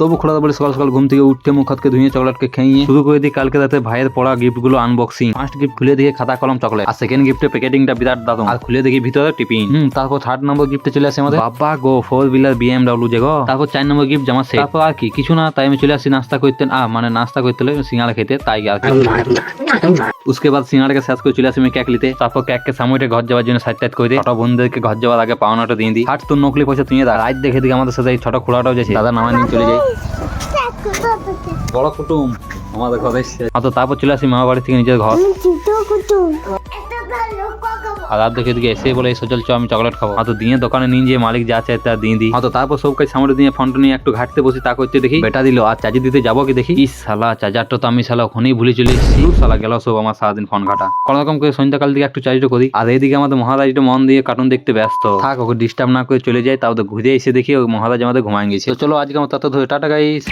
তবু খোলা বলে সকাল সকাল ঘুম থেকে উঠতে মুখ হাতকে ধুয়ে চকলেটকে খেয়ে শুরু করে দিই কালকে রাতে ভাইয়ের পড়া গিফট গুলো আনবক্সিং। ফার্স্ট গিফট খুলে দিয়ে খাতা কলম চকলেট, আর সেকেন্ড গিফটের প্যাকেটিংটা বিরাট দারুণ, আর খুলে দেখি ভিতরে টিফিন। তারপর থার্ড নম্বর গিফটে চলে আসে আমাদের বাবা গো 4 হুইলার BMW যে গো। তারপর 4 নম্বর গিফট জামা সেট। তারপর আর কি কিছু না, তাই আমি চলে আসি নাস্তা করতে, মানে নাস্তা করতে হলে সিঙ্গাড়া খেতে, তাই আর কি। उसके बाद সিঙ্গাড়া কে শেষ করে চলে আসি আমি কেক নিতে। তারপর কেককে সামুইটে ঘর যাওয়ার জন্য সাইড টাইট করে দিই। ছোট বন্ধুদেরকে ঘর যাওয়ার আগে পাওনাটা দিয়ে দিই। হাট তোর নকলি পয়সা তুই দা। রাত দেখে দিকে আমাদের সাথে এই ছোট খোলাটাও যাচ্ছে, দাদা নামা নিয়ে চলে যাই। বড় কুটুম আমাদের ঘরে এসছে। তারপর চলে আসি মামা বাড়ি থেকে নিজের ঘর। আর রাত দেখে দিকে এসে বলে সচল চ আমি চকলেট খাবো। দিয়ে দোকানে নিয়ে যে মালিক যা আছে তা দিয়ে দিই। তারপর সব কাজ সামনে দিয়ে ফোনটা নিয়ে একটু ঘাটতে বসি, তা করতে দেখি বেটা দিল। আর চার্জ দিতে যাবো কি দেখি ইস শালা চার্জারটা তো আমি শালা ওখানেই ভুলে চলে এসেছি। শালা গেল সব আমার সারাদিন ফোন ঘাটা। কোন রকম করে সন্ধ্যাকাল দিকে একটু চার্জটা করি। আর এইদিকে আমাদের মহারাজটা মন দিয়ে কার্টুন দেখতে ব্যস্ত থাক, ওকে ডিস্টার্ব না করে চলে যায়। তাও তো ঘুরে এসে দেখি ওই মহারাজ আমাদের ঘুমায় গেছে। তো চলো আজকে আমার তত ধরে টাটা গাইস।